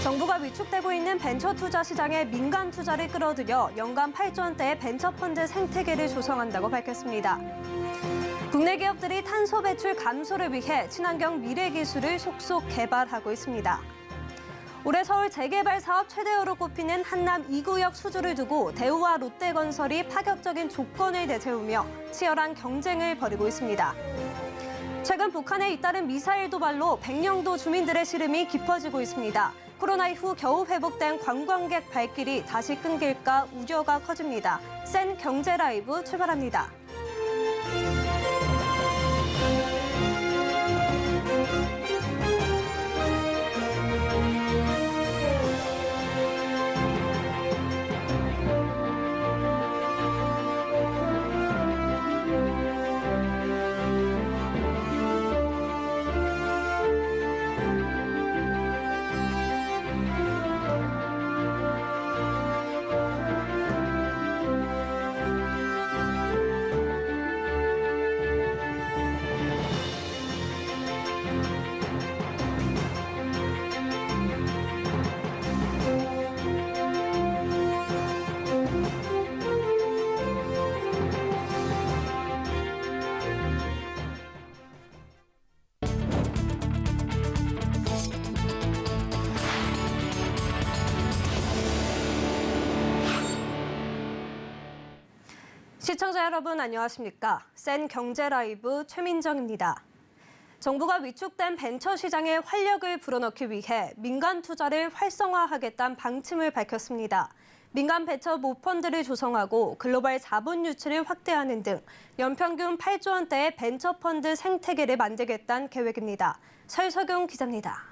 정부가 위축되고 있는 벤처 투자 시장에 민간 투자를 끌어들여 연간 8조 원대의 벤처펀드 생태계를 조성한다고 밝혔습니다. 국내 기업들이 탄소 배출 감소를 위해 친환경 미래 기술을 속속 개발하고 있습니다. 올해 서울 재개발 사업 최대어로 꼽히는 한남 2구역 수주를 두고 대우와 롯데건설이 파격적인 조건을 내세우며 치열한 경쟁을 벌이고 있습니다. 최근 북한에 잇따른 미사일 도발로 백령도 주민들의 시름이 깊어지고 있습니다. 코로나 이후 겨우 회복된 관광객 발길이 다시 끊길까 우려가 커집니다. 센 경제 라이브 출발합니다. 시청자 여러분 안녕하십니까? 센 경제 라이브 최민정입니다. 정부가 위축된 벤처 시장에 활력을 불어넣기 위해 민간 투자를 활성화하겠다는 방침을 밝혔습니다. 민간 벤처 모펀드를 조성하고 글로벌 자본 유치를 확대하는 등 연평균 8조 원대의 벤처펀드 생태계를 만들겠다는 계획입니다. 설석용 기자입니다.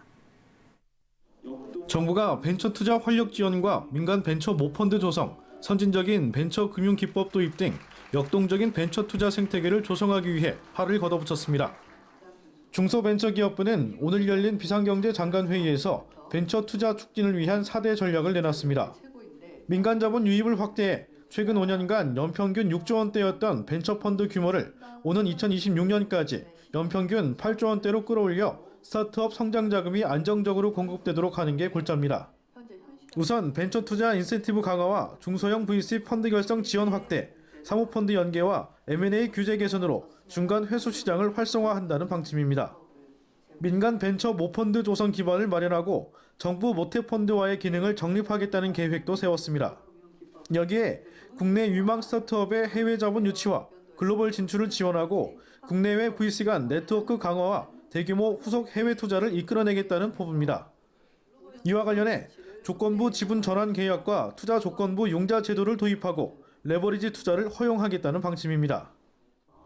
정부가 벤처 투자 활력 지원과 민간 벤처 모펀드 조성, 선진적인 벤처 금융 기법 도입 등 역동적인 벤처 투자 생태계를 조성하기 위해 팔을 걷어붙였습니다. 중소벤처기업부는 오늘 열린 비상경제 장관회의에서 벤처 투자 촉진을 위한 4대 전략을 내놨습니다. 민간 자본 유입을 확대해 최근 5년간 연평균 6조 원대였던 벤처펀드 규모를 오는 2026년까지 연평균 8조 원대로 끌어올려 스타트업 성장 자금이 안정적으로 공급되도록 하는 게 골자입니다. 우선 벤처 투자 인센티브 강화와 중소형 VC 펀드 결성 지원 확대, 사모펀드 연계와 M&A 규제 개선으로 중간 회수 시장을 활성화한다는 방침입니다. 민간 벤처 모펀드 조성 기반을 마련하고 정부 모태펀드와의 기능을 정립하겠다는 계획도 세웠습니다. 여기에 국내 유망 스타트업의 해외 자본 유치와 글로벌 진출을 지원하고 국내외 VC 간 네트워크 강화와 대규모 후속 해외 투자를 이끌어내겠다는 포부입니다. 이와 관련해 조건부 지분 전환 계약과 투자 조건부 융자 제도를 도입하고 레버리지 투자를 허용하겠다는 방침입니다.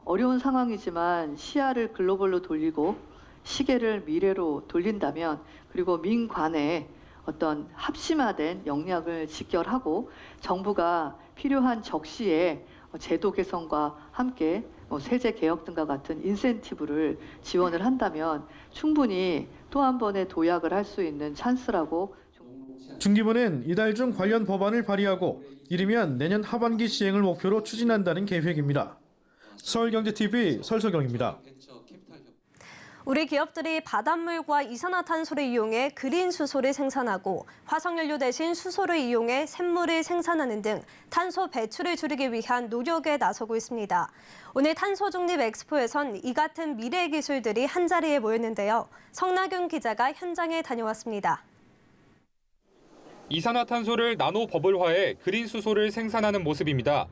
어려운 상황이지만 시야를 글로벌로 돌리고 시계를 미래로 돌린다면 그리고 민관의 어떤 합심화된 역량을 직결하고 정부가 필요한 적시에 제도 개선과 함께 세제 개혁 등과 같은 인센티브를 지원을 한다면 충분히 또 한 번의 도약을 할 수 있는 찬스라고. 중기부는 이달 중 관련 법안을 발의하고 이르면 내년 하반기 시행을 목표로 추진한다는 계획입니다. 서울경제TV 설석영입니다. 우리 기업들이 바닷물과 이산화탄소를 이용해 그린 수소를 생산하고 화석연료 대신 수소를 이용해 샘물을 생산하는 등 탄소 배출을 줄이기 위한 노력에 나서고 있습니다. 오늘 탄소중립 엑스포에선 이 같은 미래 기술들이 한자리에 모였는데요. 성나균 기자가 현장에 다녀왔습니다. 이산화탄소를 나노 버블화해 그린 수소를 생산하는 모습입니다.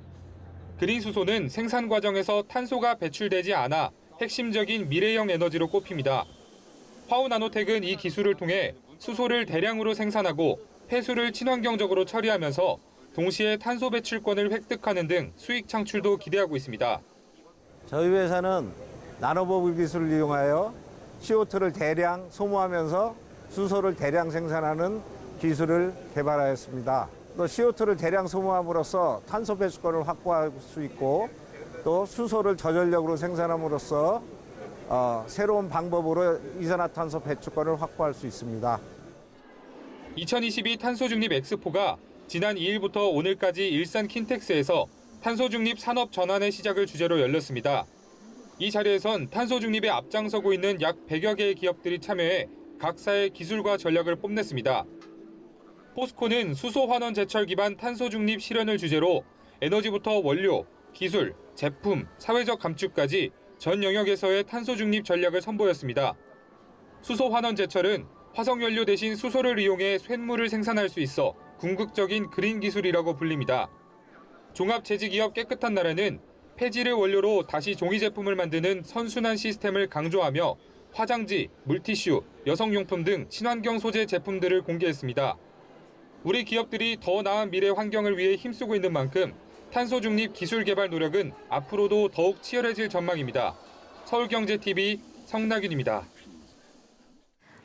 그린 수소는 생산 과정에서 탄소가 배출되지 않아 핵심적인 미래형 에너지로 꼽힙니다. 화우나노텍은 이 기술을 통해 수소를 대량으로 생산하고 폐수를 친환경적으로 처리하면서 동시에 탄소 배출권을 획득하는 등 수익 창출도 기대하고 있습니다. 저희 회사는 나노버블 기술을 이용하여 CO2를 대량 소모하면서 수소를 대량 생산하는 기술을 개발하였습니다. 또 CO2를 대량 소모함으로써 탄소 배출권을 확보할 수 있고 또 수소를 저전력으로 생산함으로써 새로운 방법으로 이산화탄소 배출권을 확보할 수 있습니다. 2022 탄소중립 엑스포가 지난 2일부터 오늘까지 일산 킨텍스에서 탄소중립 산업 전환의 시작을 주제로 열렸습니다. 이 자리에선 탄소중립에 앞장서고 있는 약 100여 개의 기업들이 참여해 각사의 기술과 전략을 뽐냈습니다. 포스코는 수소 환원 제철 기반 탄소 중립 실현을 주제로 에너지부터 원료, 기술, 제품, 사회적 감축까지 전 영역에서의 탄소 중립 전략을 선보였습니다. 수소 환원 제철은 화석 연료 대신 수소를 이용해 쇳물을 생산할 수 있어 궁극적인 그린 기술이라고 불립니다. 종합제지기업 깨끗한 나라는 폐지를 원료로 다시 종이 제품을 만드는 선순환 시스템을 강조하며 화장지, 물티슈, 여성용품 등 친환경 소재 제품들을 공개했습니다. 우리 기업들이 더 나은 미래 환경을 위해 힘쓰고 있는 만큼 탄소 중립 기술 개발 노력은 앞으로도 더욱 치열해질 전망입니다. 서울경제TV 성낙윤입니다.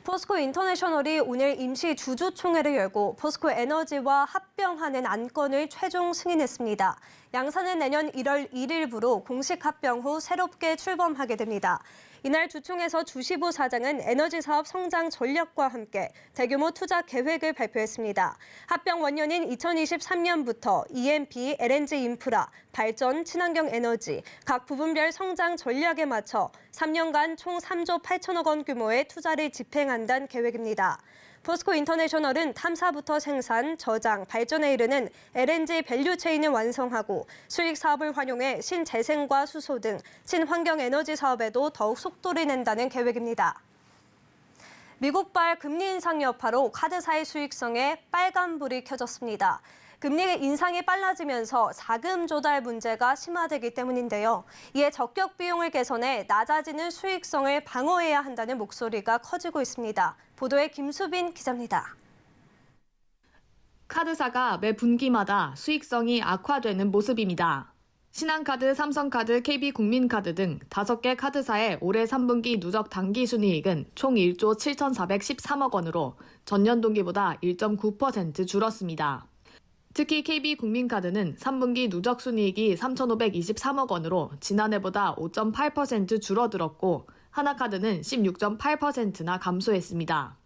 포스코 인터내셔널이 오늘 임시 주주총회를 열고 포스코 에너지와 합병하는 안건을 최종 승인했습니다. 양사는 내년 1월 1일부로 공식 합병 후 새롭게 출범하게 됩니다. 이날 주총에서 주시부 사장은 에너지 사업 성장 전략과 함께 대규모 투자 계획을 발표했습니다. 합병 원년인 2023년부터 EMP, LNG 인프라, 발전, 친환경 에너지 각 부분별 성장 전략에 맞춰 3년간 총 3조 8천억 원 규모의 투자를 집행한다는 계획입니다. 포스코 인터내셔널은 탐사부터 생산, 저장, 발전에 이르는 LNG 밸류체인을 완성하고 수익 사업을 활용해 신재생과 수소 등 친환경 에너지 사업에도 더욱 속도를 낸다는 계획입니다. 미국발 금리 인상 여파로 카드사의 수익성에 빨간불이 켜졌습니다. 금리 인상이 빨라지면서 자금 조달 문제가 심화되기 때문인데요. 이에 적격 비용을 개선해 낮아지는 수익성을 방어해야 한다는 목소리가 커지고 있습니다. 보도에 김수빈 기자입니다. 카드사가 매 분기마다 수익성이 악화되는 모습입니다. 신한카드, 삼성카드, KB국민카드 등 5개 카드사의 올해 3분기 누적 당기순이익은 총 1조 7,413억 원으로 전년 동기보다 1.9% 줄었습니다. 특히 KB국민카드는 3분기 누적 순이익이 3,523억 원으로 지난해보다 5.8% 줄어들었고 하나카드는 16.8%나 감소했습니다.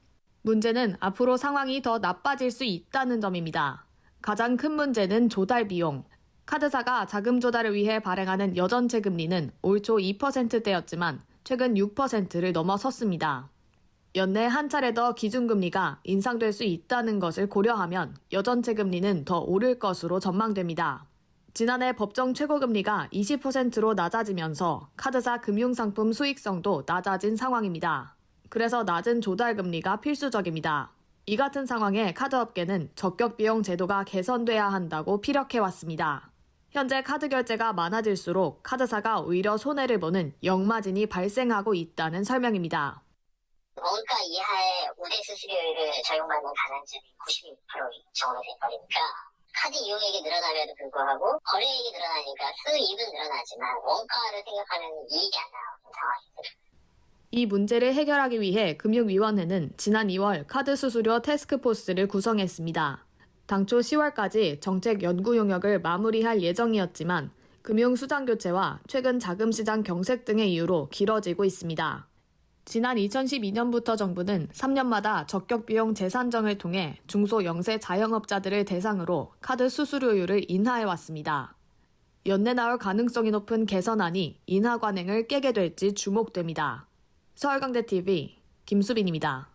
문제는 앞으로 상황이 더 나빠질 수 있다는 점입니다. 가장 큰 문제는 조달 비용. 카드사가 자금 조달을 위해 발행하는 여전체 금리는 올 초 2%대였지만 최근 6%를 넘어섰습니다. 연내 한 차례 더 기준금리가 인상될 수 있다는 것을 고려하면 여전체 금리는 더 오를 것으로 전망됩니다. 지난해 법정 최고금리가 20%로 낮아지면서 카드사 금융상품 수익성도 낮아진 상황입니다. 그래서 낮은 조달금리가 필수적입니다. 이 같은 상황에 카드업계는 적격비용 제도가 개선돼야 한다고 피력해왔습니다. 현재 카드 결제가 많아질수록 카드사가 오히려 손해를 보는 역마진이 발생하고 있다는 설명입니다. 원가 이하의 우대 수수료를 적용받는 가산점이 96% 정도 돼버리니까 카드 이용액이 늘어남에도 불구하고 거래액이 늘어나니까 수입은 늘어나지만 원가를 생각하면 이익이 안 나오는 상황입니다. 이 문제를 해결하기 위해 금융위원회는 지난 2월 카드 수수료 태스크포스를 구성했습니다. 당초 10월까지 정책 연구 용역을 마무리할 예정이었지만 금융수장교체와 최근 자금시장 경색 등의 이유로 길어지고 있습니다. 지난 2012년부터 정부는 3년마다 적격비용 재산정을 통해 중소 영세 자영업자들을 대상으로 카드 수수료율을 인하해왔습니다. 연내 나올 가능성이 높은 개선안이 인하 관행을 깨게 될지 주목됩니다. 서울경제TV 김수빈입니다.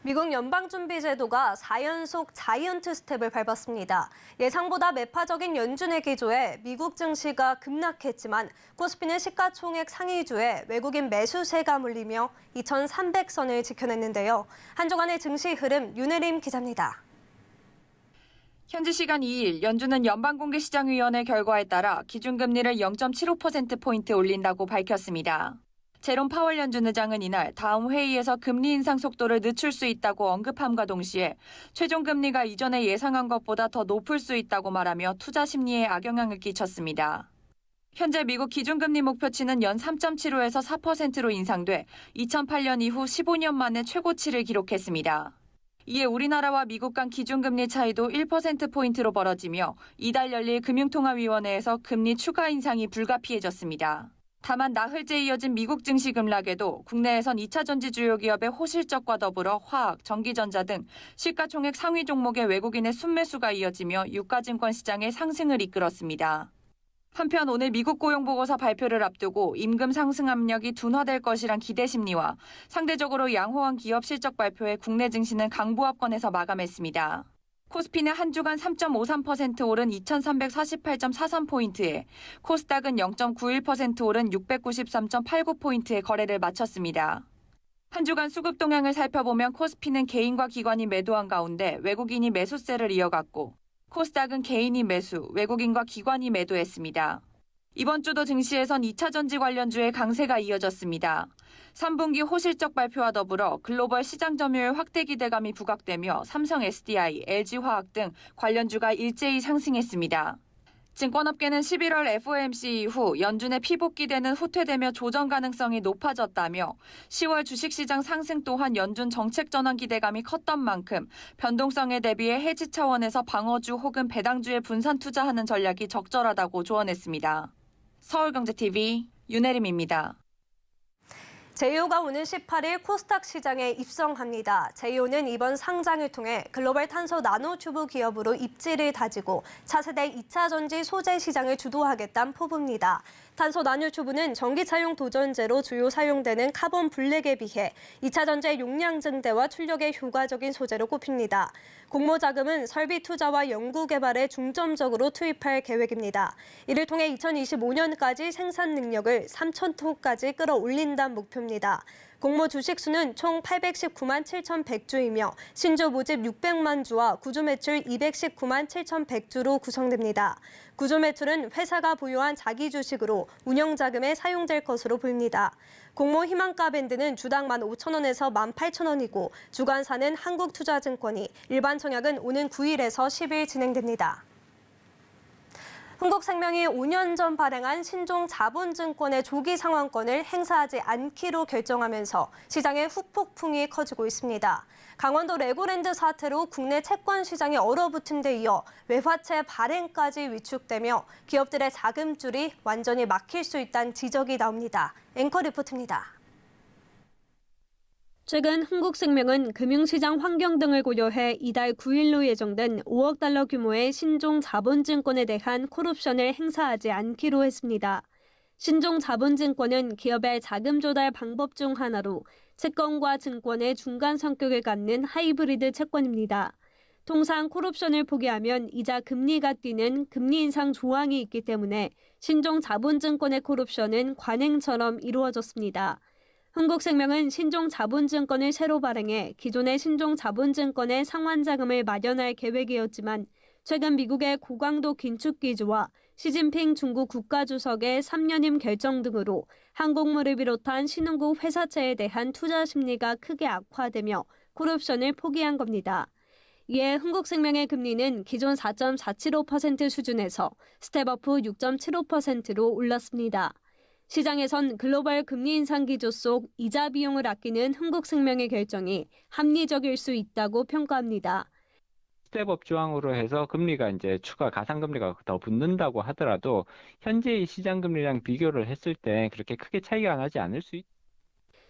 미국 연방준비제도가 4연속 자이언트 스텝을 밟았습니다. 예상보다 매파적인 연준의 기조에 미국 증시가 급락했지만 코스피는 시가총액 상위주에 외국인 매수세가 몰리며 2,300선을 지켜냈는데요. 한 주간의 증시 흐름 윤혜림 기자입니다. 현지 시간 2일 연준은 연방공개시장위원회 결과에 따라 기준금리를 0.75%포인트 올린다고 밝혔습니다. 제롬 파월 연준 의장은 이날 다음 회의에서 금리 인상 속도를 늦출 수 있다고 언급함과 동시에 최종 금리가 이전에 예상한 것보다 더 높을 수 있다고 말하며 투자 심리에 악영향을 끼쳤습니다. 현재 미국 기준금리 목표치는 연 3.75에서 4%로 인상돼 2008년 이후 15년 만에 최고치를 기록했습니다. 이에 우리나라와 미국 간 기준금리 차이도 1%포인트로 벌어지며 이달 열릴 금융통화위원회에서 금리 추가 인상이 불가피해졌습니다. 다만 나흘째 이어진 미국 증시 급락에도 국내에선 2차 전지 주요 기업의 호실적과 더불어 화학, 전기전자 등 시가총액 상위 종목의 외국인의 순매수가 이어지며 유가증권 시장의 상승을 이끌었습니다. 한편 오늘 미국 고용보고서 발표를 앞두고 임금 상승 압력이 둔화될 것이란 기대 심리와 상대적으로 양호한 기업 실적 발표에 국내 증시는 강보합권에서 마감했습니다. 코스피는 한 주간 3.53% 오른 2348.43포인트에 코스닥은 0.91% 오른 693.89포인트에 거래를 마쳤습니다. 한 주간 수급 동향을 살펴보면 코스피는 개인과 기관이 매도한 가운데 외국인이 매수세를 이어갔고 코스닥은 개인이 매수, 외국인과 기관이 매도했습니다. 이번 주도 증시에선 2차 전지 관련주의 강세가 이어졌습니다. 3분기 호실적 발표와 더불어 글로벌 시장 점유율 확대 기대감이 부각되며 삼성 SDI, LG화학 등 관련주가 일제히 상승했습니다. 증권업계는 11월 FOMC 이후 연준의 피복 기대는 후퇴되며 조정 가능성이 높아졌다며 10월 주식시장 상승 또한 연준 정책 전환 기대감이 컸던 만큼 변동성에 대비해 해지 차원에서 방어주 혹은 배당주에 분산 투자하는 전략이 적절하다고 조언했습니다. 서울경제TV 윤혜림입니다. 제이오가 오는 18일 코스닥 시장에 입성합니다. 제이오는 이번 상장을 통해 글로벌 탄소 나노튜브 기업으로 입지를 다지고 차세대 2차 전지 소재 시장을 주도하겠다는 포부입니다. 탄소 나노튜브는 전기차용 도전제로 주요 사용되는 카본 블랙에 비해 2차 전지의 용량 증대와 출력에 효과적인 소재로 꼽힙니다. 공모 자금은 설비 투자와 연구 개발에 중점적으로 투입할 계획입니다. 이를 통해 2025년까지 생산 능력을 3,000톤까지 끌어올린다는 목표입니다. 공모 주식 수는 총 819만 7,100주이며 신주 모집 600만 주와 구주 매출 219만 7,100주로 구성됩니다. 구주 매출은 회사가 보유한 자기 주식으로 운영 자금에 사용될 것으로 보입니다. 공모 희망가 밴드는 주당 15,000원에서 18,000원이고 주관사는 한국투자증권이, 일반 청약은 오는 9일에서 10일 진행됩니다. 흥국생명이 5년 전 발행한 신종 자본증권의 조기 상환권을 행사하지 않기로 결정하면서 시장의 후폭풍이 커지고 있습니다. 강원도 레고랜드 사태로 국내 채권 시장이 얼어붙은 데 이어 외화채 발행까지 위축되며 기업들의 자금줄이 완전히 막힐 수 있다는 지적이 나옵니다. 앵커 리포트입니다. 최근 흥국생명은 금융시장 환경 등을 고려해 이달 9일로 예정된 5억 달러 규모의 신종 자본증권에 대한 콜옵션을 행사하지 않기로 했습니다. 신종 자본증권은 기업의 자금 조달 방법 중 하나로 채권과 증권의 중간 성격을 갖는 하이브리드 채권입니다. 통상 콜옵션을 포기하면 이자 금리가 뛰는 금리 인상 조항이 있기 때문에 신종 자본증권의 콜옵션은 관행처럼 이루어졌습니다. 흥국생명은 신종 자본증권을 새로 발행해 기존의 신종 자본증권의 상환자금을 마련할 계획이었지만 최근 미국의 고강도 긴축 기조와 시진핑 중국 국가주석의 3년임 결정 등으로 항공모를 비롯한 신흥국 회사채에 대한 투자 심리가 크게 악화되며 콜옵션을 포기한 겁니다. 이에 흥국생명의 금리는 기존 4.475% 수준에서 스텝업 후 6.75%로 올랐습니다. 시장에선 글로벌 금리 인상 기조 속 이자 비용을 아끼는 흥국생명의 결정이 합리적일 수 있다고 평가합니다. 스텝업 조항으로 해서 금리가 이제 추가 가상금리가 더 붙는다고 하더라도 현재의 시장 금리랑 비교를 했을 때 그렇게 크게 차이가 나지 않을 수 있다.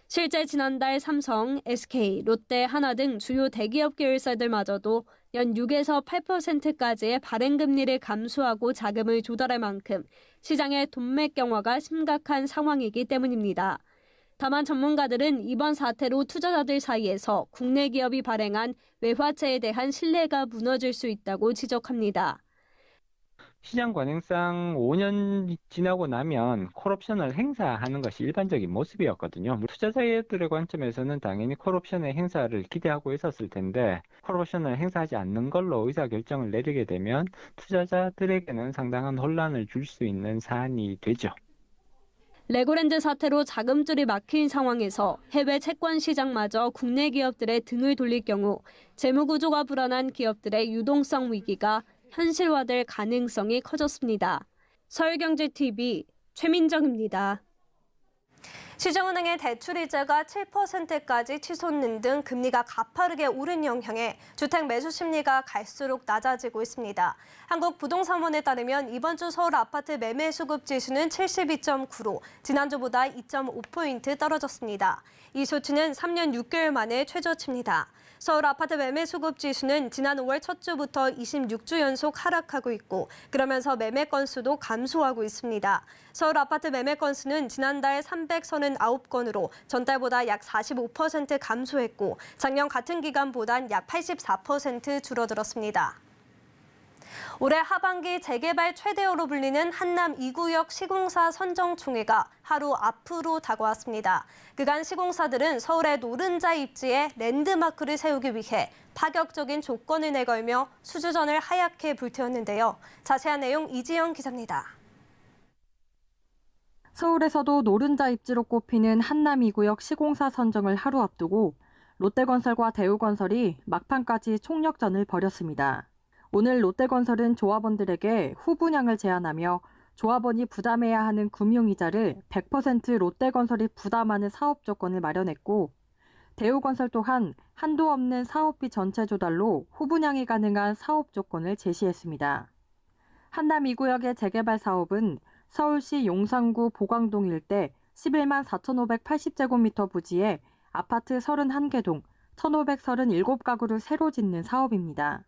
실제 지난달 삼성, SK, 롯데, 하나 등 주요 대기업 계열사들마저도 연 6에서 8%까지의 발행금리를 감수하고 자금을 조달할 만큼 시장의 돈맥 경화가 심각한 상황이기 때문입니다. 다만 전문가들은 이번 사태로 투자자들 사이에서 국내 기업이 발행한 외화채에 대한 신뢰가 무너질 수 있다고 지적합니다. 시장 관행상 5년 지나고 나면 콜옵션을 행사하는 것이 일반적인 모습이었거든요. 투자자들의 관점에서는 당연히 콜옵션의 행사를 기대하고 있었을 텐데 콜옵션을 행사하지 않는 걸로 의사결정을 내리게 되면 투자자들에게는 상당한 혼란을 줄 수 있는 사안이 되죠. 레고랜드 사태로 자금줄이 막힌 상황에서 해외 채권 시장마저 국내 기업들의 등을 돌릴 경우 재무구조가 불안한 기업들의 유동성 위기가 현실화될 가능성이 커졌습니다. 서울경제TV 최민정입니다. 시중은행의 대출이자가 7%까지 치솟는 등 금리가 가파르게 오른 영향에 주택 매수 심리가 갈수록 낮아지고 있습니다. 한국부동산원에 따르면 이번 주 서울 아파트 매매 수급 지수는 72.9로 지난주보다 2.5포인트 떨어졌습니다. 이 수치는 3년 6개월 만에 최저치입니다. 서울 아파트 매매 수급 지수는 지난 5월 첫 주부터 26주 연속 하락하고 있고 그러면서 매매 건수도 감소하고 있습니다. 서울 아파트 매매 건수는 지난달 339건으로 전달보다 약 45% 감소했고 작년 같은 기간보단 약 84% 줄어들었습니다. 올해 하반기 재개발 최대호로 불리는 한남 2구역 시공사 선정총회가 하루 앞으로 다가왔습니다. 그간 시공사들은 서울의 노른자 입지에 랜드마크를 세우기 위해 파격적인 조건을 내걸며 수주전을 하얗게 불태웠는데요. 자세한 내용 이지영 기자입니다. 서울에서도 노른자 입지로 꼽히는 한남 2구역 시공사 선정을 하루 앞두고 롯데건설과 대우건설이 막판까지 총력전을 벌였습니다. 오늘 롯데건설은 조합원들에게 후분양을 제안하며 조합원이 부담해야 하는 금융이자를 100% 롯데건설이 부담하는 사업 조건을 마련했고 대우건설 또한 한도 없는 사업비 전체 조달로 후분양이 가능한 사업 조건을 제시했습니다. 한남 2구역의 재개발 사업은 서울시 용산구 보광동 일대 11만 4,580제곱미터 부지에 아파트 31개 동 1,537가구를 새로 짓는 사업입니다.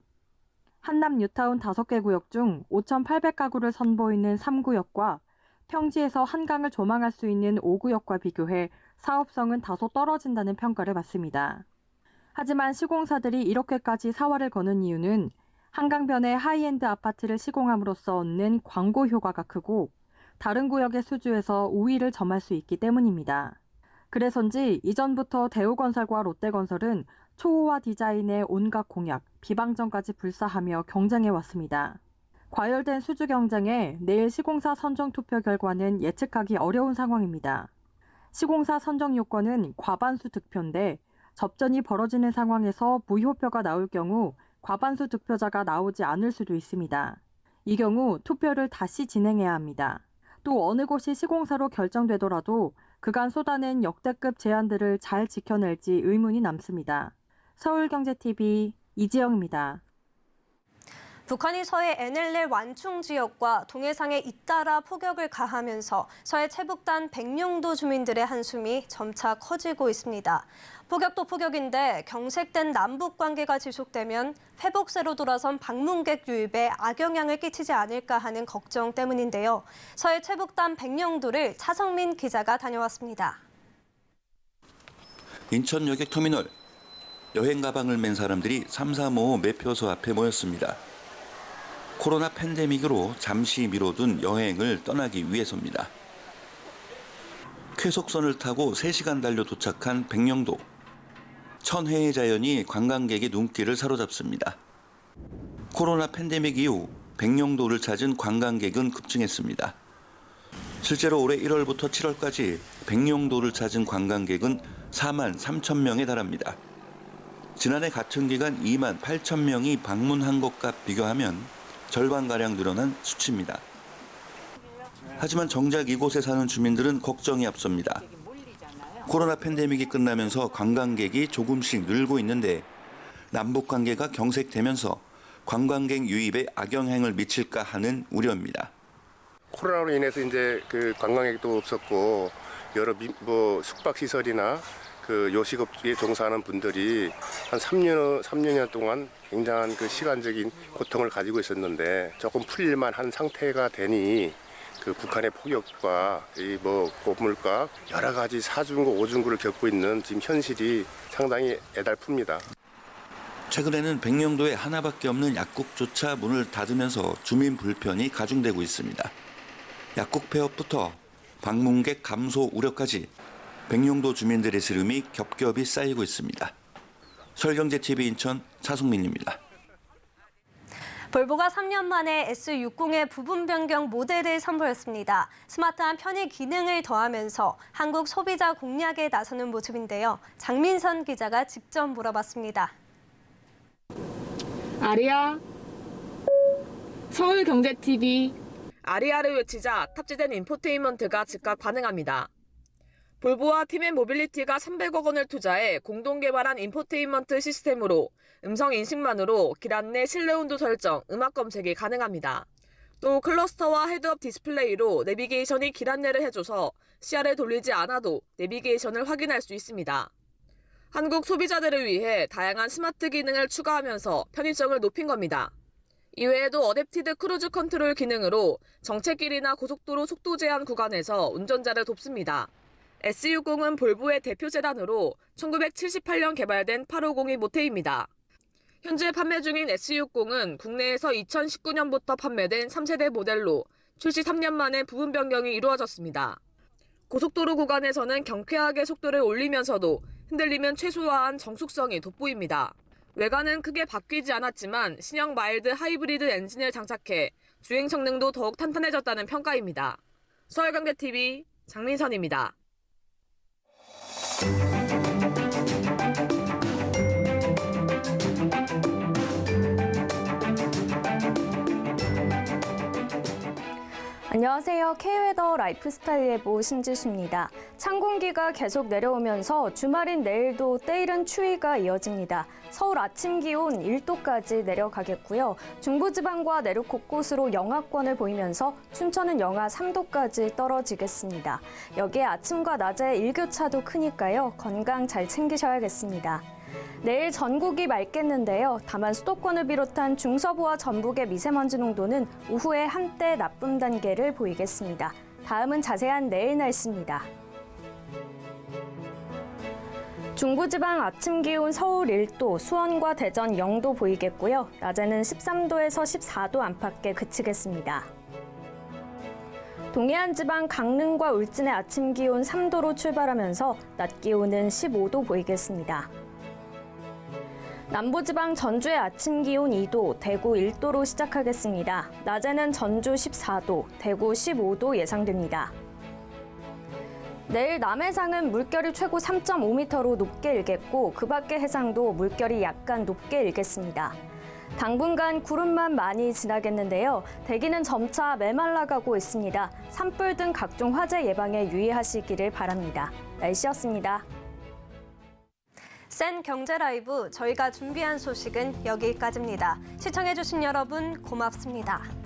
한남 뉴타운 5개 구역 중 5,800가구를 선보이는 3구역과 평지에서 한강을 조망할 수 있는 5구역과 비교해 사업성은 다소 떨어진다는 평가를 받습니다. 하지만 시공사들이 이렇게까지 사활을 거는 이유는 한강변에 하이엔드 아파트를 시공함으로써 얻는 광고 효과가 크고 다른 구역의 수주에서 우위를 점할 수 있기 때문입니다. 그래서인지 이전부터 대우건설과 롯데건설은 초호화 디자인의 온갖 공약, 비방전까지 불사하며 경쟁해왔습니다. 과열된 수주 경쟁에 내일 시공사 선정 투표 결과는 예측하기 어려운 상황입니다. 시공사 선정 요건은 과반수 득표인데 접전이 벌어지는 상황에서 무효표가 나올 경우 과반수 득표자가 나오지 않을 수도 있습니다. 이 경우 투표를 다시 진행해야 합니다. 또 어느 곳이 시공사로 결정되더라도 그간 쏟아낸 역대급 제안들을 잘 지켜낼지 의문이 남습니다. 서울경제TV 이지영입니다. 북한이 서해 NLL 완충 지역과 동해상에 잇따라 포격을 가하면서 서해 최북단 백령도 주민들의 한숨이 점차 커지고 있습니다. 포격도 포격인데 경색된 남북 관계가 지속되면 회복세로 돌아선 방문객 유입에 악영향을 끼치지 않을까 하는 걱정 때문인데요. 서해 최북단 백령도를 차성민 기자가 다녀왔습니다. 인천 여객 터미널. 여행 가방을 맨 사람들이 335 매표소 앞에 모였습니다. 코로나 팬데믹으로 잠시 미뤄둔 여행을 떠나기 위해서입니다. 쾌속선을 타고 3시간 달려 도착한 백령도. 천혜의 자연이 관광객의 눈길을 사로잡습니다. 코로나 팬데믹 이후 백령도를 찾은 관광객은 급증했습니다. 실제로 올해 1월부터 7월까지 백령도를 찾은 관광객은 4만 3천 명에 달합니다. 지난해 같은 기간 2만 8천 명이 방문한 것과 비교하면 절반가량 늘어난 수치입니다. 하지만 정작 이곳에 사는 주민들은 걱정이 앞섭니다. 코로나 팬데믹이 끝나면서 관광객이 조금씩 늘고 있는데 남북 관계가 경색되면서 관광객 유입에 악영향을 미칠까 하는 우려입니다. 코로나로 인해서 이제 그 관광객도 없었고 여러 숙박 시설이나 그 요식업에 종사하는 분들이 한 3년 동안 굉장한 그 시간적인 고통을 가지고 있었는데 조금 풀릴만 한 상태가 되니 그 북한의 폭격과 이 고물가 여러 가지 사중고 오중고를 겪고 있는 지금 현실이 상당히 애달픕니다. 최근에는 백령도에 하나밖에 없는 약국조차 문을 닫으면서 주민 불편이 가중되고 있습니다. 약국 폐업부터 방문객 감소 우려까지 백령도 주민들의 시름이 겹겹이 쌓이고 있습니다. 서울경제TV 인천 차승민입니다. 볼보가 3년 만에 S60의 부분 변경 모델을 선보였습니다. 스마트한 편의 기능을 더하면서 한국 소비자 공략에 나서는 모습인데요. 장민선 기자가 직접 물어봤습니다. 아리아, 서울경제TV. 아리아를 외치자 탑재된 인포테인먼트가 즉각 반응합니다. 볼보와 팀앤 모빌리티가 300억 원을 투자해 공동 개발한 인포테인먼트 시스템으로 음성 인식만으로 길 안내 실내 온도 설정, 음악 검색이 가능합니다. 또 클러스터와 헤드업 디스플레이로 내비게이션이 길 안내를 해줘서 시야를 돌리지 않아도 내비게이션을 확인할 수 있습니다. 한국 소비자들을 위해 다양한 스마트 기능을 추가하면서 편의성을 높인 겁니다. 이외에도 어댑티드 크루즈 컨트롤 기능으로 정체길이나 고속도로 속도 제한 구간에서 운전자를 돕습니다. S60은 볼보의 대표 세단으로 1978년 개발된 850이 모태입니다. 현재 판매 중인 S60은 국내에서 2019년부터 판매된 3세대 모델로 출시 3년 만에 부분 변경이 이루어졌습니다. 고속도로 구간에서는 경쾌하게 속도를 올리면서도 흔들리면 최소화한 정숙성이 돋보입니다. 외관은 크게 바뀌지 않았지만 신형 마일드 하이브리드 엔진을 장착해 주행 성능도 더욱 탄탄해졌다는 평가입니다. 서울경제TV 장민선입니다. 안녕하세요. K웨더 라이프스타일 예보 신지수입니다. 찬 공기가 계속 내려오면서 주말인 내일도 때이른 추위가 이어집니다. 서울 아침 기온 1도까지 내려가겠고요. 중부지방과 내륙 곳곳으로 영하권을 보이면서 춘천은 영하 3도까지 떨어지겠습니다. 여기에 아침과 낮에 일교차도 크니까요. 건강 잘 챙기셔야겠습니다. 내일 전국이 맑겠는데요. 다만 수도권을 비롯한 중서부와 전북의 미세먼지 농도는 오후에 한때 나쁨 단계를 보이겠습니다. 다음은 자세한 내일 날씨입니다. 중부지방 아침 기온 서울 1도, 수원과 대전 0도 보이겠고요. 낮에는 13도에서 14도 안팎에 그치겠습니다. 동해안 지방 강릉과 울진의 아침 기온 3도로 출발하면서 낮 기온은 15도 보이겠습니다. 남부지방 전주의 아침 기온 2도, 대구 1도로 시작하겠습니다. 낮에는 전주 14도, 대구 15도 예상됩니다. 내일 남해상은 물결이 최고 3.5m로 높게 일겠고 그 밖의 해상도 물결이 약간 높게 일겠습니다. 당분간 구름만 많이 지나겠는데요. 대기는 점차 메말라가고 있습니다. 산불 등 각종 화재 예방에 유의하시기를 바랍니다. 날씨였습니다. 센 경제 라이브 저희가 준비한 소식은 여기까지입니다. 시청해주신 여러분 고맙습니다.